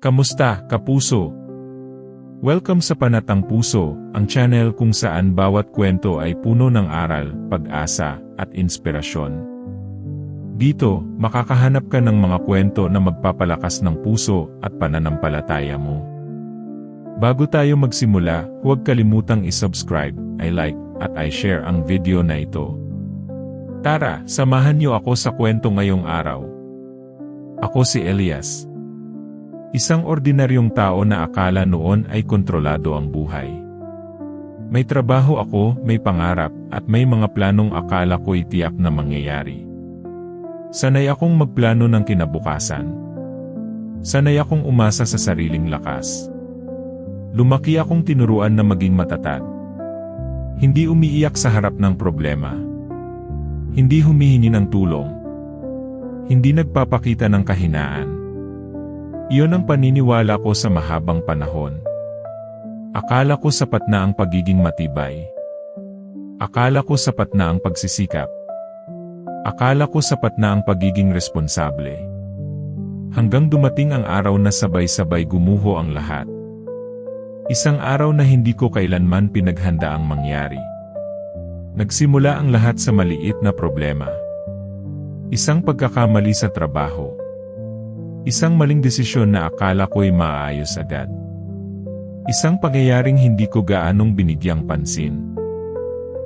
Kamusta, kapuso? Welcome sa Panatang Puso, ang channel kung saan bawat kwento ay puno ng aral, pag-asa, at inspirasyon. Dito, makakahanap ka ng mga kwento na magpapalakas ng puso at pananampalataya mo. Bago tayo magsimula, huwag kalimutang i-subscribe, i-like, at i-share ang video na ito. Tara, samahan niyo ako sa kwento ngayong araw. Ako si Elias. Isang ordinaryong tao na akala noon ay kontrolado ang buhay. May trabaho ako, may pangarap, at may mga planong akala ko'y tiyak na mangyayari. Sanay akong magplano ng kinabukasan. Sanay akong umasa sa sariling lakas. Lumaki akong tinuruan na maging matatag. Hindi umiiyak sa harap ng problema. Hindi humihingi ng tulong. Hindi nagpapakita ng kahinaan. Iyon ang paniniwala ko sa mahabang panahon. Akala ko sapat na ang pagiging matibay. Akala ko sapat na ang pagsisikap. Akala ko sapat na ang pagiging responsable. Hanggang dumating ang araw na sabay-sabay gumuho ang lahat. Isang araw na hindi ko kailanman pinaghanda ang mangyari. Nagsimula ang lahat sa maliit na problema. Isang pagkakamali sa trabaho. Isang maling desisyon na akala ko'y maayos agad. Isang pangyayaring hindi ko gaanong binigyang pansin.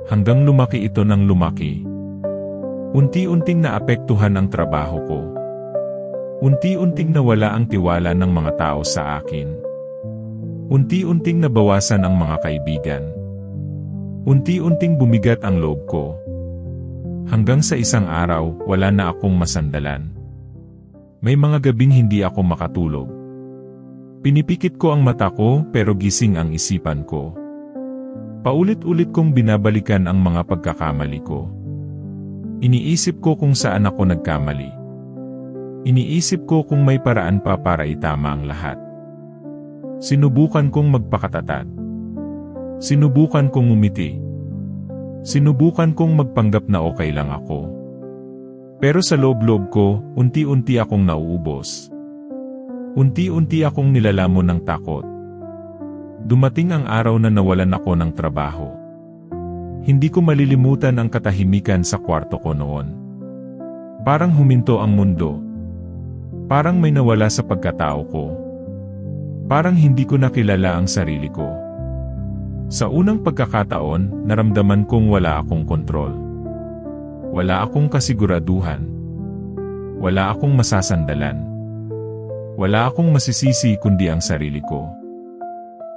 Hanggang lumaki ito ng lumaki. Unti-unting naapektuhan ang trabaho ko. Unti-unting nawala ang tiwala ng mga tao sa akin. Unti-unting nabawasan ang mga kaibigan. Unti-unting bumigat ang loob ko. Hanggang sa isang araw, wala na akong masandalan. May mga gabing hindi ako makatulog. Pinipikit ko ang mata ko pero gising ang isipan ko. Paulit-ulit kong binabalikan ang mga pagkakamali ko. Iniisip ko kung saan ako nagkamali. Iniisip ko kung may paraan pa para itama ang lahat. Sinubukan kong magpakatatag. Sinubukan kong umiti. Sinubukan kong magpanggap na okay lang ako. Pero sa loob-loob ko, unti-unti akong nauubos. Unti-unti akong nilalamon ng takot. Dumating ang araw na nawalan ako ng trabaho. Hindi ko malilimutan ang katahimikan sa kwarto ko noon. Parang huminto ang mundo. Parang may nawala sa pagkatao ko. Parang hindi ko nakilala ang sarili ko. Sa unang pagkakataon, naramdaman kong wala akong kontrol. Wala akong kasiguraduhan. Wala akong masasandalan. Wala akong masisisi kundi ang sarili ko.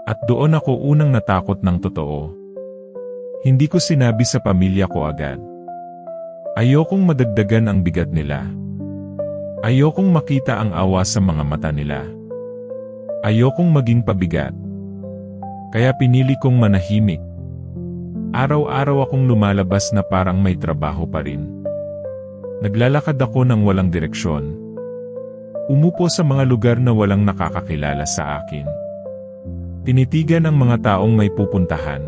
At doon ako unang natakot ng totoo. Hindi ko sinabi sa pamilya ko agad. Ayokong madagdagan ang bigat nila. Ayokong makita ang awa sa mga mata nila. Ayokong maging pabigat. Kaya pinili kong manahimik. Araw-araw akong lumalabas na parang may trabaho pa rin. Naglalakad ako ng walang direksyon. Umupo sa mga lugar na walang nakakakilala sa akin. Tinitigan ang mga taong may pupuntahan.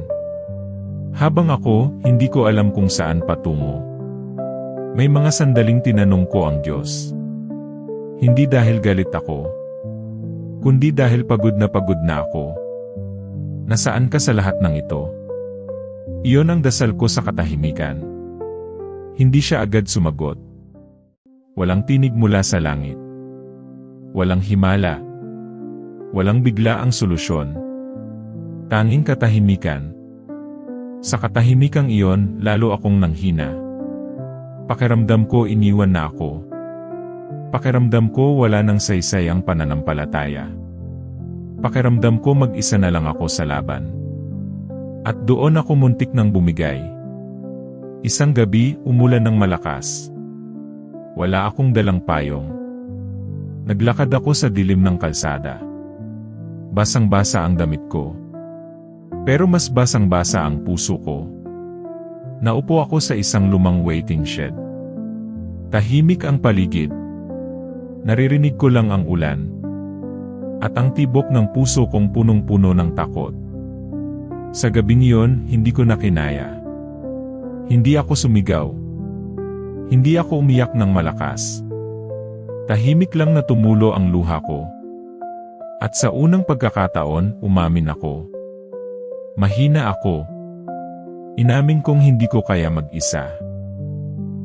Habang ako, hindi ko alam kung saan patungo. May mga sandaling tinanong ko ang Diyos. Hindi dahil galit ako, kundi dahil pagod na ako. Nasaan ka sa lahat ng ito? Iyon ang dasal ko sa katahimikan. Hindi siya agad sumagot. Walang tinig mula sa langit. Walang himala. Walang bigla ang solusyon. Tanging katahimikan. Sa katahimikang iyon, lalo akong nanghina. Pakiramdam ko iniwan na ako. Pakiramdam ko wala nang saysay ang pananampalataya. Pakiramdam ko mag-isa na lang ako sa laban. At doon ako muntik nang bumigay. Isang gabi, umulan ng malakas. Wala akong dalang payong. Naglakad ako sa dilim ng kalsada. Basang-basa ang damit ko. Pero mas basang-basa ang puso ko. Naupo ako sa isang lumang waiting shed. Tahimik ang paligid. Naririnig ko lang ang ulan. At ang tibok ng puso kong punong-puno ng takot. Sa gabing iyon, hindi ko na kinaya. Hindi ako sumigaw. Hindi ako umiyak ng malakas. Tahimik lang na tumulo ang luha ko. At sa unang pagkakataon, umamin ako. Mahina ako. Inamin kong hindi ko kaya mag-isa.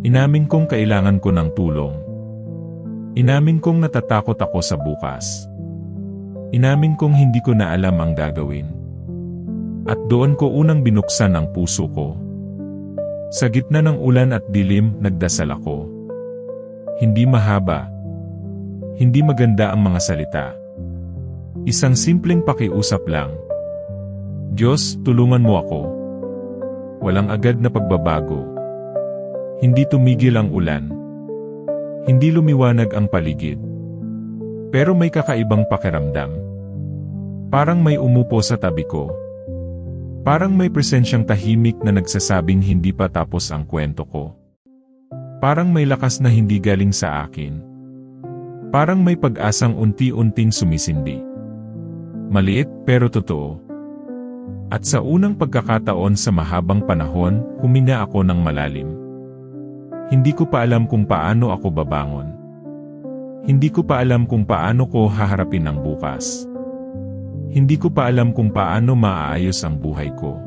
Inamin kong kailangan ko ng tulong. Inamin kong natatakot ako sa bukas. Inamin kong hindi ko na alam ang gagawin. At doon ko unang binuksan ang puso ko. Sa gitna ng ulan at dilim, nagdasal ako. Hindi mahaba. Hindi maganda ang mga salita. Isang simpleng pakiusap lang. Diyos, tulungan mo ako. Walang agad na pagbabago. Hindi tumigil ang ulan. Hindi lumiwanag ang paligid. Pero may kakaibang pakiramdam. Parang may umupo sa tabi ko. Parang may presensyang tahimik na nagsasabing hindi pa tapos ang kwento ko. Parang may lakas na hindi galing sa akin. Parang may pag-asang unti-unting sumisindi. Maliit pero totoo. At sa unang pagkakataon sa mahabang panahon, huminga ako ng malalim. Hindi ko pa alam kung paano ako babangon. Hindi ko pa alam kung paano ko haharapin ang bukas. Hindi ko pa alam kung paano maaayos ang buhay ko.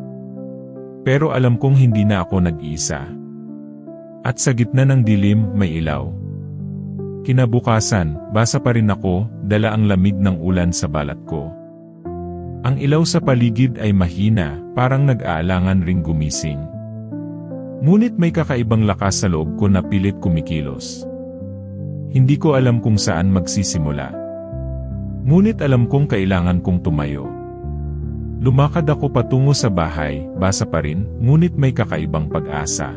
Pero alam kong hindi na ako nag-iisa. At sa gitna ng dilim, may ilaw. Kinabukasan, basa pa rin ako, dala ang lamig ng ulan sa balat ko. Ang ilaw sa paligid ay mahina, parang nag-aalangan ring gumising. Ngunit may kakaibang lakas sa loob ko na pilit kumikilos. Hindi ko alam kung saan magsisimula. Ngunit alam kong kailangan kong tumayo. Lumakad ako patungo sa bahay, basa pa rin, ngunit may kakaibang pag-asa.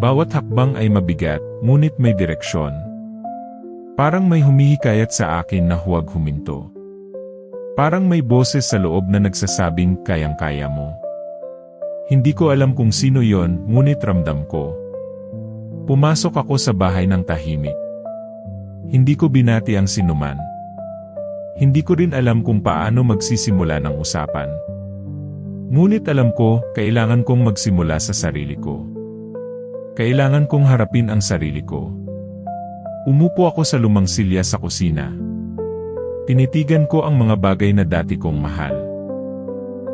Bawat hakbang ay mabigat, ngunit may direksyon. Parang may humihikayat sa akin na huwag huminto. Parang may boses sa loob na nagsasabing kayang-kaya mo. Hindi ko alam kung sino yon, ngunit ramdam ko. Pumasok ako sa bahay ng tahimik. Hindi ko binati ang sinuman. Hindi ko rin alam kung paano magsisimula ng usapan. Ngunit alam ko, kailangan kong magsimula sa sarili ko. Kailangan kong harapin ang sarili ko. Umupo ako sa lumang silya sa kusina. Tinitigan ko ang mga bagay na dati kong mahal.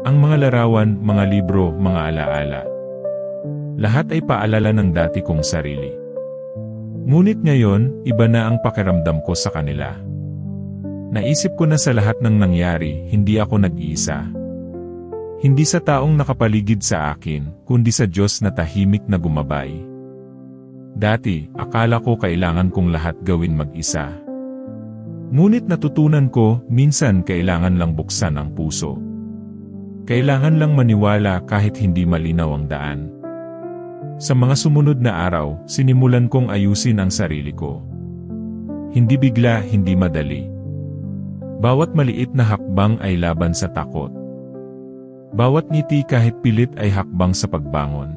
Ang mga larawan, mga libro, mga alaala. Lahat ay paalala ng dati kong sarili. Ngunit ngayon, iba na ang pakiramdam ko sa kanila. Naisip ko na sa lahat ng nangyari, hindi ako nag-iisa. Hindi sa taong nakapaligid sa akin, kundi sa Diyos na tahimik na gumabay. Dati, akala ko kailangan kong lahat gawin mag-isa. Ngunit natutunan ko, minsan kailangan lang buksan ang puso. Kailangan lang maniwala kahit hindi malinaw ang daan. Sa mga sumunod na araw, sinimulan kong ayusin ang sarili ko. Hindi bigla, hindi madali. Bawat maliit na hakbang ay laban sa takot. Bawat ngiti kahit pilit ay hakbang sa pagbangon.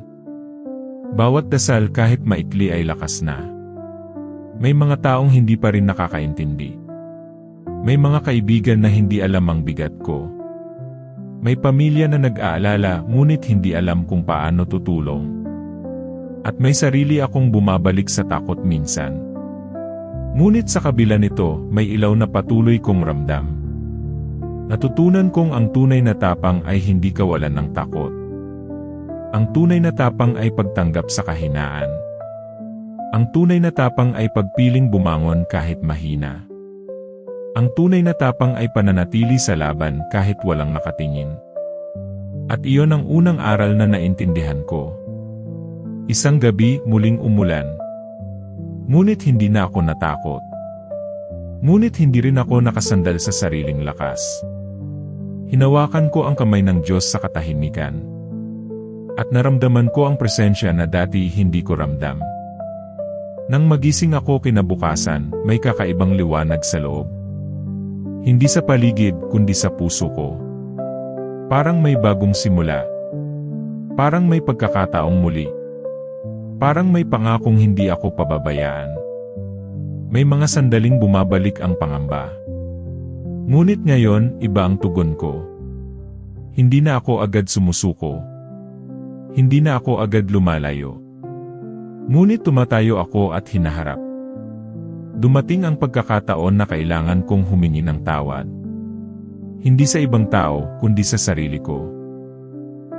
Bawat dasal kahit maikli ay lakas na. May mga taong hindi pa rin nakakaintindi. May mga kaibigan na hindi alam ang bigat ko. May pamilya na nag-aalala ngunit hindi alam kung paano tutulong. At may sarili akong bumabalik sa takot minsan. Ngunit sa kabila nito, may ilaw na patuloy kong ramdam. Natutunan kong ang tunay na tapang ay hindi kawalan ng takot. Ang tunay na tapang ay pagtanggap sa kahinaan. Ang tunay na tapang ay pagpiling bumangon kahit mahina. Ang tunay na tapang ay pananatili sa laban kahit walang nakatingin. At iyon ang unang aral na naintindihan ko. Isang gabi, muling umulan. Ngunit hindi na ako natakot. Ngunit hindi rin ako nakasandal sa sariling lakas. Hinawakan ko ang kamay ng Diyos sa katahimikan. At naramdaman ko ang presensya na dati hindi ko ramdam. Nang magising ako kinabukasan, may kakaibang liwanag sa loob. Hindi sa paligid, kundi sa puso ko. Parang may bagong simula. Parang may pagkakataong muli. Parang may pangakong hindi ako pababayaan. May mga sandaling bumabalik ang pangamba. Ngunit ngayon, iba ang tugon ko. Hindi na ako agad sumusuko. Hindi na ako agad lumalayo. Ngunit tumatayo ako at hinaharap. Dumating ang pagkakataon na kailangan kong humingi ng tawad. Hindi sa ibang tao, kundi sa sarili ko.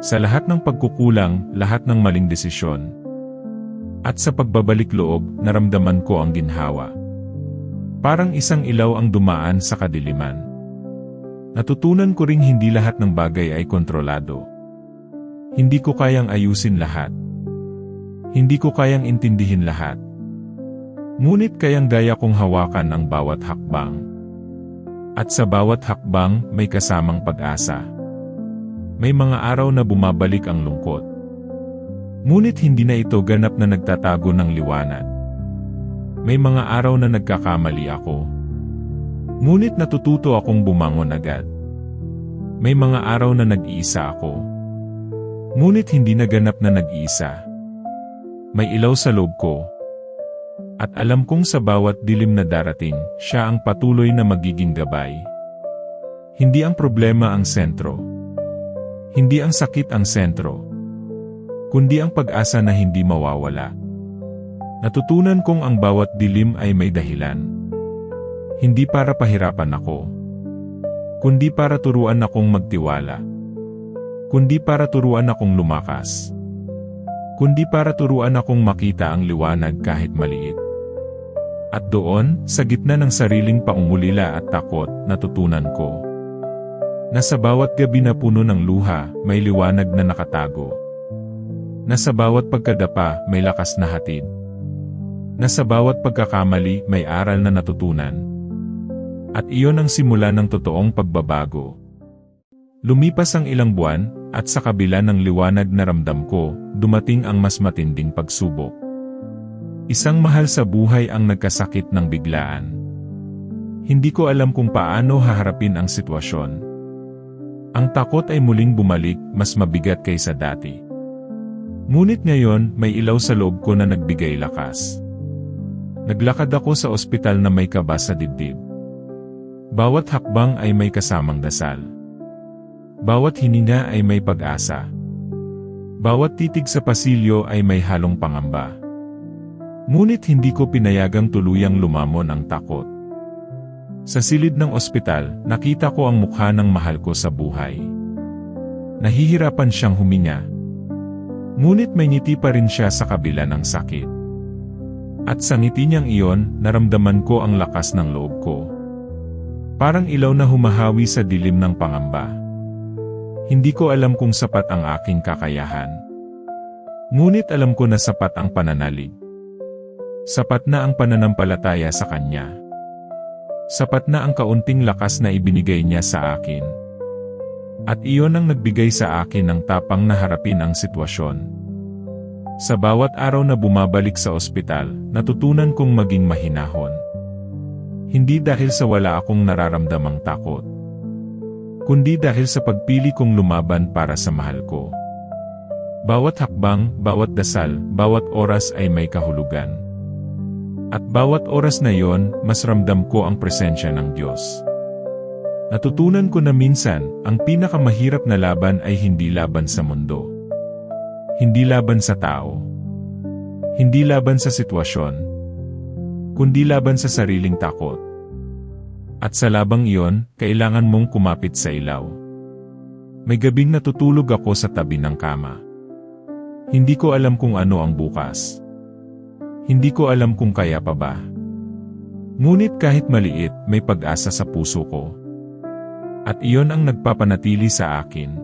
Sa lahat ng pagkukulang, lahat ng maling desisyon. At sa pagbabalik loob, naramdaman ko ang ginhawa. Parang isang ilaw ang dumaan sa kadiliman. Natutunan ko ring hindi lahat ng bagay ay kontrolado. Hindi ko kayang ayusin lahat. Hindi ko kayang intindihin lahat. Ngunit kayang daya kong hawakan ang bawat hakbang. At sa bawat hakbang, may kasamang pag-asa. May mga araw na bumabalik ang lungkot. Ngunit hindi na ito ganap na nagtatago ng liwanag. May mga araw na nagkakamali ako. Ngunit natututo akong bumangon agad. May mga araw na nag-iisa ako. Ngunit hindi na ganap na nag-iisa. May ilaw sa loob ko. At alam kong sa bawat dilim na darating, siya ang patuloy na magiging gabay. Hindi ang problema ang sentro. Hindi ang sakit ang sentro. Kundi ang pag-asa na hindi mawawala. Natutunan kong ang bawat dilim ay may dahilan. Hindi para pahirapan ako. Kundi para turuan akong magtiwala. Kundi para turuan akong lumakas. Kundi para turuan akong makita ang liwanag kahit maliit. At doon, sa gitna ng sariling paungulila at takot, natutunan ko na sa bawat gabi na puno ng luha, may liwanag na nakatago. Na sa bawat pagkadapa, may lakas na hatid. Na sa bawat pagkakamali, may aral na natutunan. At iyon ang simula ng totoong pagbabago. Lumipas ang ilang buwan, at sa kabila ng liwanag na ramdam ko, dumating ang mas matinding pagsubok. Isang mahal sa buhay ang nagkasakit ng biglaan. Hindi ko alam kung paano haharapin ang sitwasyon. Ang takot ay muling bumalik, mas mabigat kaysa dati. Ngunit ngayon, may ilaw sa loob ko na nagbigay lakas. Naglakad ako sa ospital na may kaba sa dibdib. Bawat hakbang ay may kasamang dasal. Bawat hininga ay may pag-asa. Bawat titig sa pasilyo ay may halong pangamba. Ngunit hindi ko pinayagang tuluyang lumamon ang takot. Sa silid ng ospital, nakita ko ang mukha ng mahal ko sa buhay. Nahihirapan siyang huminga. Ngunit may ngiti pa rin siya sa kabila ng sakit. At sa ngiti niyang iyon, naramdaman ko ang lakas ng loob ko. Parang ilaw na humahawi sa dilim ng pangamba. Hindi ko alam kung sapat ang aking kakayahan. Ngunit alam ko na sapat ang pananalig. Sapat na ang pananampalataya sa Kanya. Sapat na ang kaunting lakas na ibinigay niya sa akin. At iyon ang nagbigay sa akin ng tapang na harapin ang sitwasyon. Sa bawat araw na bumabalik sa ospital, natutunan kong maging mahinahon. Hindi dahil sa wala akong nararamdamang takot, kundi dahil sa pagpili kong lumaban para sa mahal ko. Bawat hakbang, bawat dasal, bawat oras ay may kahulugan. At bawat oras na yon, mas ramdam ko ang presensya ng Diyos. Natutunan ko na minsan, ang pinakamahirap na laban ay hindi laban sa mundo. Hindi laban sa tao. Hindi laban sa sitwasyon. Kundi laban sa sariling takot. At sa labang iyon, kailangan mong kumapit sa ilaw. May gabing natutulog ako sa tabi ng kama. Hindi ko alam kung ano ang bukas. Hindi ko alam kung kaya pa ba. Ngunit kahit maliit, may pag-asa sa puso ko. At iyon ang nagpapanatili sa akin.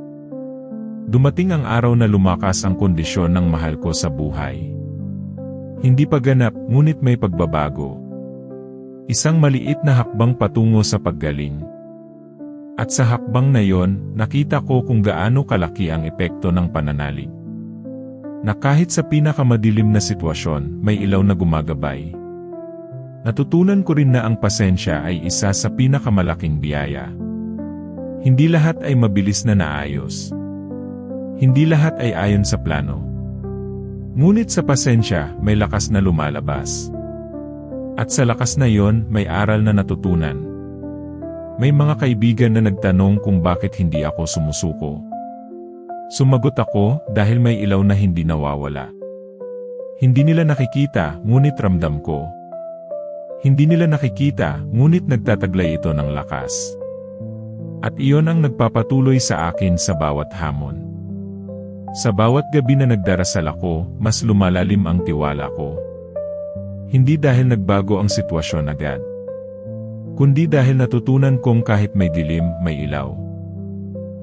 Dumating ang araw na lumakas ang kondisyon ng mahal ko sa buhay. Hindi pa ganap, ngunit may pagbabago. Isang maliit na hakbang patungo sa paggaling. At sa hakbang na yon, nakita ko kung gaano kalaki ang epekto ng pananalig. Na kahit sa pinakamadilim na sitwasyon, may ilaw na gumagabay. Natutunan ko rin na ang pasensya ay isa sa pinakamalaking biyaya. Hindi lahat ay mabilis na naayos. Hindi lahat ay ayon sa plano. Ngunit sa pasensya, may lakas na lumalabas. At sa lakas na yon, may aral na natutunan. May mga kaibigan na nagtanong kung bakit hindi ako sumusuko. Sumagot ako dahil may ilaw na hindi nawawala. Hindi nila nakikita, ngunit ramdam ko. Hindi nila nakikita, ngunit nagtataglay ito ng lakas. At iyon ang nagpapatuloy sa akin sa bawat hamon. Sa bawat gabi na nagdarasal ako, mas lumalalim ang tiwala ko. Hindi dahil nagbago ang sitwasyon agad, kundi dahil natutunan kong kahit may dilim, may ilaw.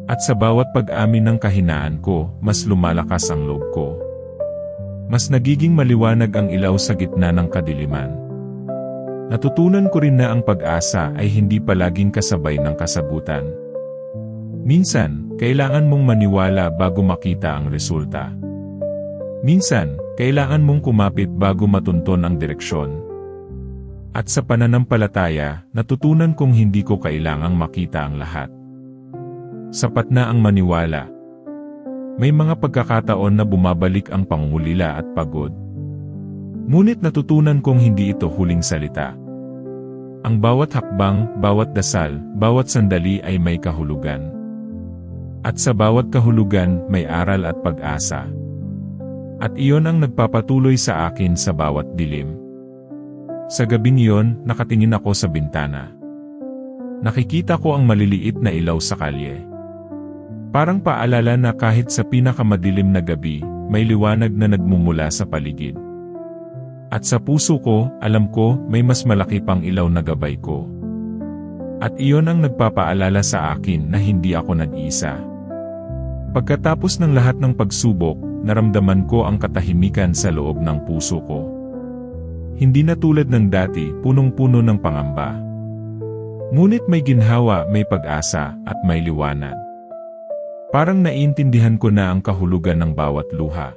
At sa bawat pag-amin ng kahinaan ko, mas lumalakas ang loob ko. Mas nagiging maliwanag ang ilaw sa gitna ng kadiliman. Natutunan ko rin na ang pag-asa ay hindi palaging kasabay ng kasagutan. Minsan, kailangan mong maniwala bago makita ang resulta. Minsan, kailangan mong kumapit bago matunton ang direksyon. At sa pananampalataya, natutunan kong hindi ko kailangang makita ang lahat. Sapat na ang maniwala. May mga pagkakataon na bumabalik ang pangungulila at pagod. Ngunit natutunan kong hindi ito huling salita. Ang bawat hakbang, bawat dasal, bawat sandali ay may kahulugan. At sa bawat kahulugan, may aral at pag-asa. At iyon ang nagpapatuloy sa akin sa bawat dilim. Sa gabing iyon, nakatingin ako sa bintana. Nakikita ko ang maliliit na ilaw sa kalye. Parang paalala na kahit sa pinakamadilim na gabi, may liwanag na nagmumula sa paligid. At sa puso ko, alam ko, may mas malaki pang ilaw na gabay ko. At iyon ang nagpapaalala sa akin na hindi ako nag-iisa. Pagkatapos ng lahat ng pagsubok, naramdaman ko ang katahimikan sa loob ng puso ko. Hindi na tulad ng dati, punong-puno ng pangamba. Ngunit may ginhawa, may pag-asa, at may liwanag. Parang naiintindihan ko na ang kahulugan ng bawat luha.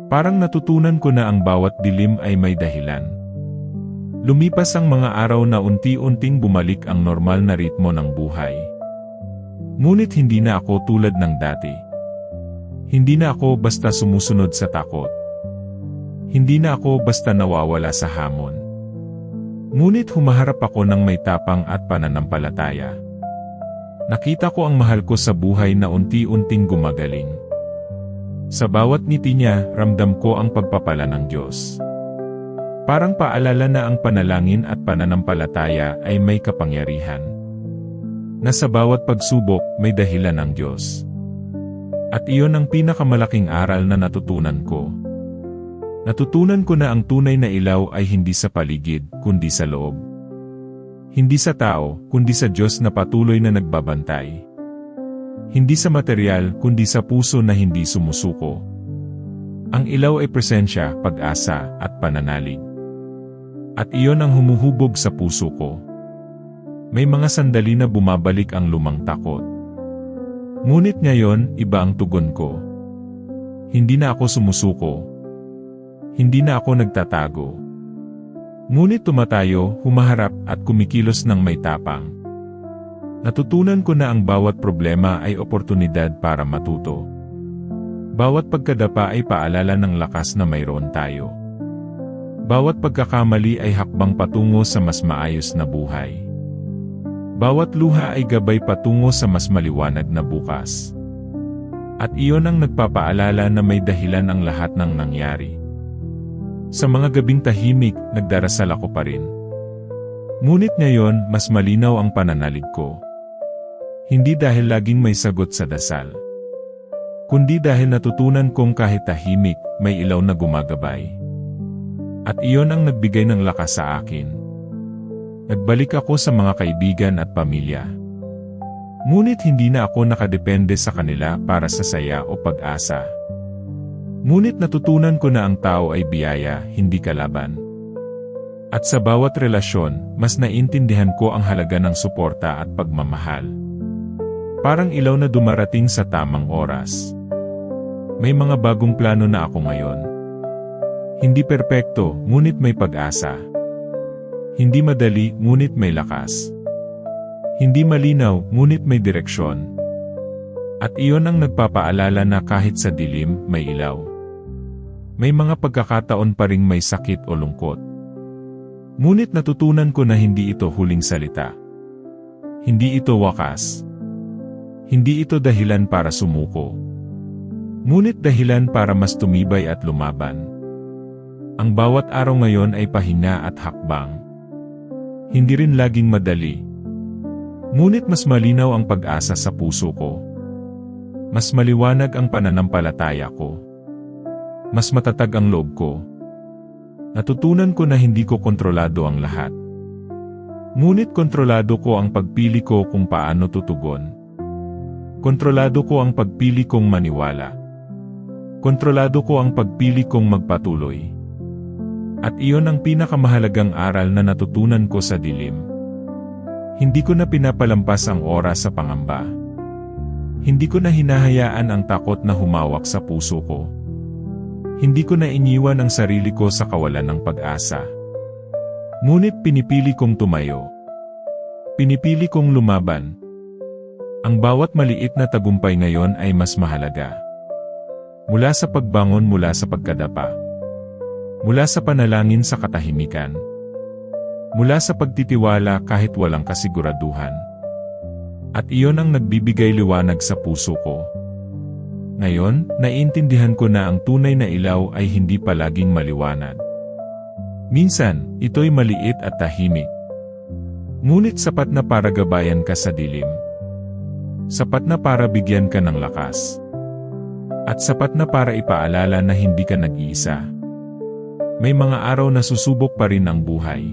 Parang natutunan ko na ang bawat dilim ay may dahilan. Lumipas ang mga araw na unti-unting bumalik ang normal na ritmo ng buhay. Ngunit hindi na ako tulad ng dati. Hindi na ako basta sumusunod sa takot. Hindi na ako basta nawawala sa hamon. Ngunit humaharap ako ng may tapang at pananampalataya. Nakita ko ang mahal ko sa buhay na unti-unting gumagaling. Sa bawat ngiti niya, ramdam ko ang pagpapala ng Diyos. Parang paalala na ang panalangin at pananampalataya ay may kapangyarihan. Na sa bawat pagsubok, may dahilan ng Diyos. At iyon ang pinakamalaking aral na natutunan ko. Natutunan ko na ang tunay na ilaw ay hindi sa paligid, kundi sa loob. Hindi sa tao, kundi sa Diyos na patuloy na nagbabantay. Hindi sa material, kundi sa puso na hindi sumusuko. Ang ilaw ay presensya, pag-asa, at pananalig. At iyon ang humuhubog sa puso ko. May mga sandali na bumabalik ang lumang takot. Ngunit ngayon, iba ang tugon ko. Hindi na ako sumusuko. Hindi na ako nagtatago. Ngunit tumatayo, humaharap at kumikilos ng may tapang. Natutunan ko na ang bawat problema ay oportunidad para matuto. Bawat pagkadapa ay paalala ng lakas na mayroon tayo. Bawat pagkakamali ay hakbang patungo sa mas maayos na buhay. Bawat luha ay gabay patungo sa mas maliwanag na bukas. At iyon ang nagpapaalala na may dahilan ang lahat ng nangyari. Sa mga gabing tahimik, nagdarasal ako pa rin. Ngunit ngayon, mas malinaw ang pananalig ko. Hindi dahil laging may sagot sa dasal, kundi dahil natutunan kong kahit tahimik, may ilaw na gumagabay. At iyon ang nagbigay ng lakas sa akin. Nagbalik ako sa mga kaibigan at pamilya. Ngunit hindi na ako nakadepende sa kanila para sa saya o pag-asa. Ngunit natutunan ko na ang tao ay biyaya, hindi kalaban. At sa bawat relasyon, mas naintindihan ko ang halaga ng suporta at pagmamahal. Parang ilaw na dumarating sa tamang oras. May mga bagong plano na ako ngayon. Hindi perpekto, ngunit may pag-asa. Hindi madali, ngunit may lakas. Hindi malinaw, ngunit may direksyon. At iyon ang nagpapaalala na kahit sa dilim, may ilaw. May mga pagkakataon pa ring may sakit o lungkot. Ngunit natutunan ko na hindi ito huling salita. Hindi ito wakas. Hindi ito dahilan para sumuko. Ngunit dahilan para mas tumibay at lumaban. Ang bawat araw ngayon ay pahinga at hakbang. Hindi rin laging madali. Ngunit mas malinaw ang pag-asa sa puso ko. Mas maliwanag ang pananampalataya ko. Mas matatag ang loob ko. Natutunan ko na hindi ko kontrolado ang lahat. Ngunit kontrolado ko ang pagpili ko kung paano tutugon. Kontrolado ko ang pagpili kong maniwala. Kontrolado ko ang pagpili kong magpatuloy. At iyon ang pinakamahalagang aral na natutunan ko sa dilim. Hindi ko na pinapalampas ang oras sa pangamba. Hindi ko na hinahayaan ang takot na humawak sa puso ko. Hindi ko na iniwan ang sarili ko sa kawalan ng pag-asa. Ngunit pinipili kong tumayo. Pinipili kong lumaban. Ang bawat maliit na tagumpay ngayon ay mas mahalaga. Mula sa pagbangon mula sa pagkadapa. Mula sa panalangin sa katahimikan. Mula sa pagtitiwala kahit walang kasiguraduhan. At iyon ang nagbibigay liwanag sa puso ko. Ngayon, naiintindihan ko na ang tunay na ilaw ay hindi palaging maliwanag. Minsan, ito'y maliit at tahimik. Ngunit sapat na para gabayan ka sa dilim. Sapat na para bigyan ka ng lakas. At sapat na para ipaalala na hindi ka nag-iisa. May mga araw na susubok pa rin ang buhay.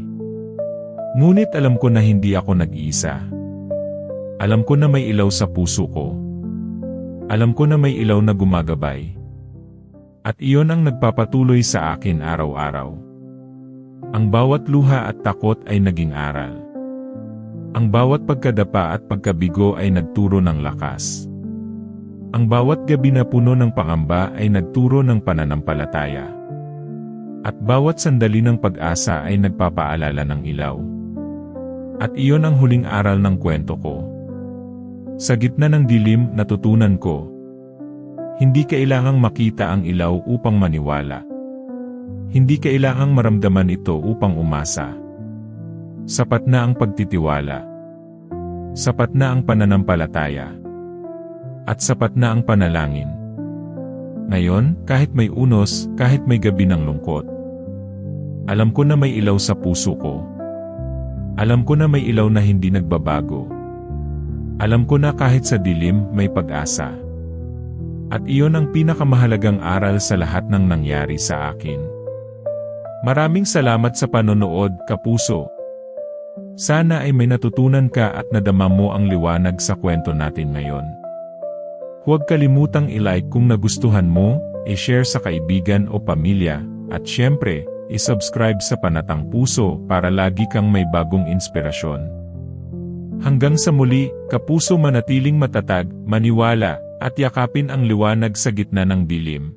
Ngunit alam ko na hindi ako nag-iisa. Alam ko na may ilaw sa puso ko. Alam ko na may ilaw na gumagabay. At iyon ang nagpapatuloy sa akin araw-araw. Ang bawat luha at takot ay naging aral. Ang bawat pagkadapa at pagkabigo ay nagturo ng lakas. Ang bawat gabi na puno ng pangamba ay nagturo ng pananampalataya. At bawat sandali ng pag-asa ay nagpapaalala ng ilaw. At iyon ang huling aral ng kwento ko. Sa gitna ng dilim, natutunan ko, hindi kailangang makita ang ilaw upang maniwala. Hindi kailangang maramdaman ito upang umasa. Sapat na ang pagtitiwala. Sapat na ang pananampalataya. At sapat na ang panalangin. Ngayon, kahit may unos, kahit may gabi ng lungkot, alam ko na may ilaw sa puso ko. Alam ko na may ilaw na hindi nagbabago. Alam ko na kahit sa dilim, may pag-asa. At iyon ang pinakamahalagang aral sa lahat ng nangyari sa akin. Maraming salamat sa panonood, kapuso. Sana ay may natutunan ka at nadama mo ang liwanag sa kwento natin ngayon. Huwag kalimutang i-like kung nagustuhan mo, i-share sa kaibigan o pamilya, at syempre, i-subscribe sa Panatang Puso para lagi kang may bagong inspirasyon. Hanggang sa muli, kapuso, manatiling matatag, maniwala, at yakapin ang liwanag sa gitna ng dilim.